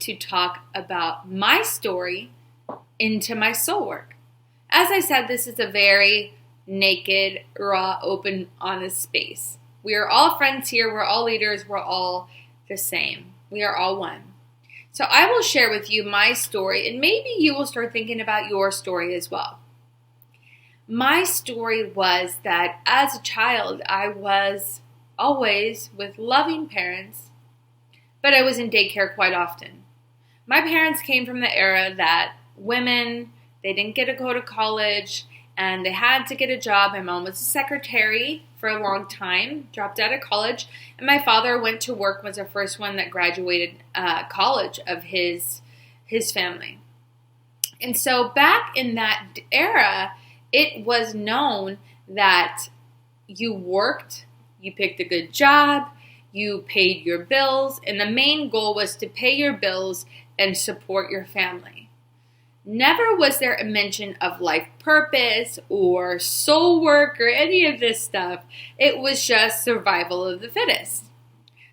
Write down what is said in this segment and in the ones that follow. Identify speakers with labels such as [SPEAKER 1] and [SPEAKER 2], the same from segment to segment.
[SPEAKER 1] to talk about my story into my soul work. As I said, this is a very naked, raw, open, honest space. We are all friends here. We're all leaders. We're all the same. We are all one. So I will share with you my story, and maybe you will start thinking about your story as well. My story was that as a child, I was always with loving parents, but I was in daycare quite often. My parents came from the era that women, they didn't get to go to college, and they had to get a job. My mom was a secretary for a long time, dropped out of college, and my father went to work, was the first one that graduated college of his family. And so back in that era, it was known that you worked, you picked a good job, you paid your bills, and the main goal was to pay your bills and support your family. Never was there a mention of life purpose or soul work or any of this stuff. It was just survival of the fittest.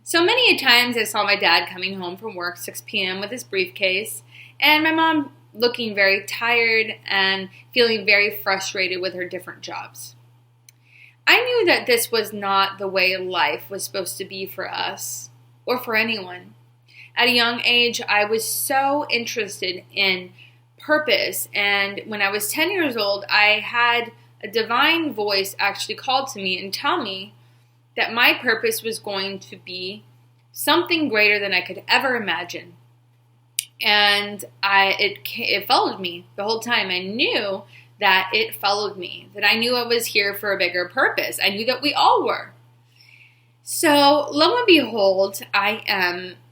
[SPEAKER 1] So many times I saw my dad coming home from work 6 p.m. with his briefcase, and my mom looking very tired and feeling very frustrated with her different jobs. I knew that this was not the way life was supposed to be for us or for anyone. At a young age, I was so interested in purpose, and when I was 10 years old, I had a divine voice actually call to me and tell me that my purpose was going to be something greater than I could ever imagine. And it followed me the whole time. I knew that it followed me, that I knew I was here for a bigger purpose. I knew that we all were. So lo and behold,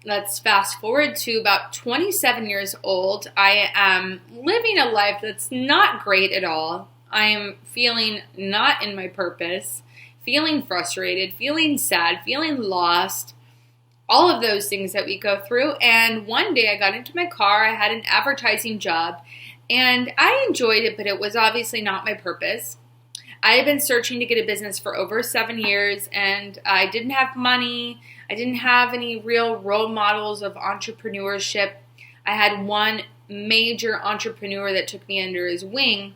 [SPEAKER 1] let's fast forward to about 27 years old. I am living a life that's not great at all. I am feeling not in my purpose, feeling frustrated, feeling sad, feeling lost, all of those things that we go through. And one day I got into my car. I had an advertising job, and I enjoyed it, but it was obviously not my purpose. I had been searching to get a business for over 7 years, and I didn't have money. I didn't have any real role models of entrepreneurship. I had one major entrepreneur that took me under his wing,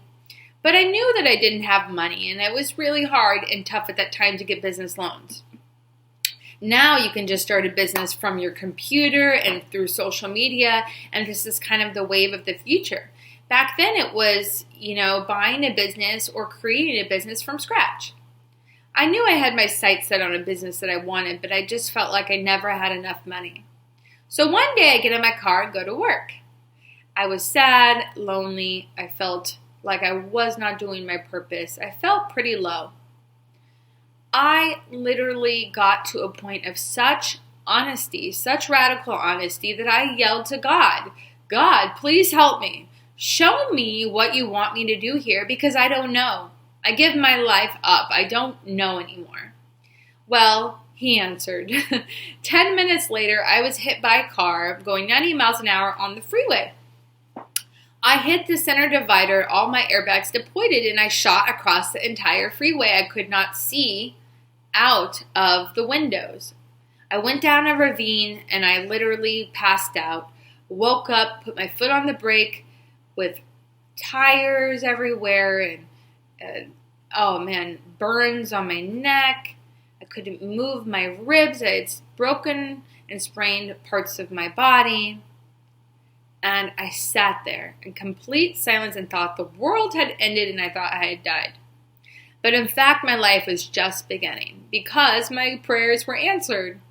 [SPEAKER 1] but I knew that I didn't have money, and it was really hard and tough at that time to get business loans. Now you can just start a business from your computer and through social media, and this is kind of the wave of the future. Back then it was, buying a business or creating a business from scratch. I knew I had my sights set on a business that I wanted, but I just felt like I never had enough money. So one day I get in my car and go to work. I was sad, lonely. I felt like I was not doing my purpose. I felt pretty low. I literally got to a point of such honesty, such radical honesty, that I yelled to God, God, please help me. Show me what you want me to do here, because I don't know. I give my life up. I don't know anymore. Well, he answered. 10 minutes later, I was hit by a car going 90 miles an hour on the freeway. I hit the center divider, all my airbags deployed, and I shot across the entire freeway. I could not see out of the windows. I went down a ravine, and I literally passed out. Woke up, put my foot on the brake, with tires everywhere and burns on my neck. I couldn't move my ribs. I had broken and sprained parts of my body. And I sat there in complete silence and thought the world had ended and I thought I had died. But in fact, my life was just beginning because my prayers were answered.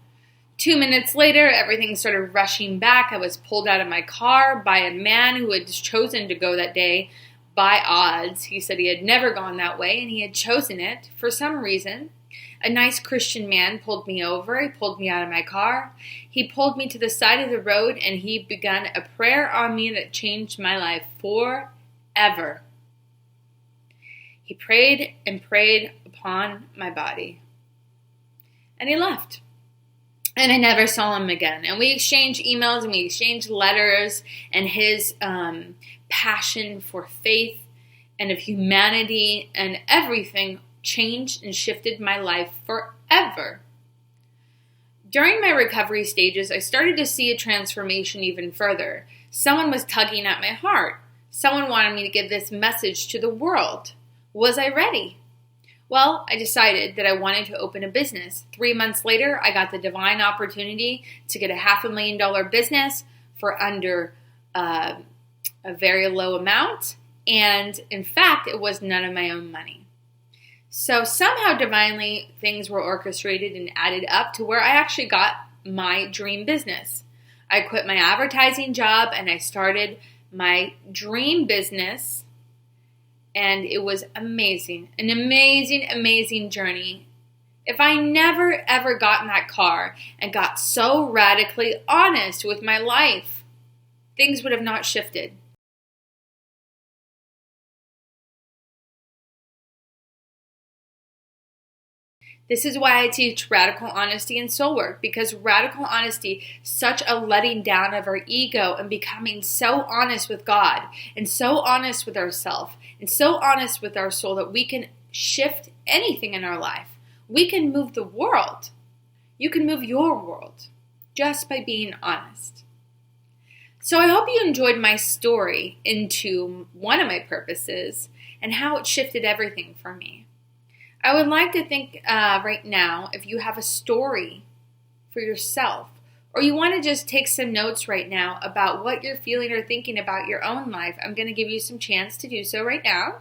[SPEAKER 1] 2 minutes later, everything started rushing back. I was pulled out of my car by a man who had chosen to go that day by odds. He said he had never gone that way, and he had chosen it for some reason. A nice Christian man pulled me over. He pulled me out of my car. He pulled me to the side of the road, and he began a prayer on me that changed my life forever. He prayed and prayed upon my body. And he left. And I never saw him again. And we exchanged emails and we exchanged letters, and his passion for faith and of humanity and everything changed and shifted my life forever. During my recovery stages, I started to see a transformation even further. Someone was tugging at my heart. Someone wanted me to give this message to the world. Was I ready? Well, I decided that I wanted to open a business. 3 months later, I got the divine opportunity to get a $500,000 business for under a very low amount. And in fact, it was none of my own money. So somehow divinely things were orchestrated and added up to where I actually got my dream business. I quit my advertising job and I started my dream business. And it was amazing, an amazing, amazing journey. If I never ever got in that car and got so radically honest with my life, things would have not shifted. This is why I teach radical honesty and soul work, because radical honesty is such a letting down of our ego and becoming so honest with God and so honest with ourselves and so honest with our soul that we can shift anything in our life. We can move the world. You can move your world just by being honest. So I hope you enjoyed my story into one of my purposes and how it shifted everything for me. I would like to think right now, if you have a story for yourself, or you want to just take some notes right now about what you're feeling or thinking about your own life, I'm going to give you some chance to do so right now.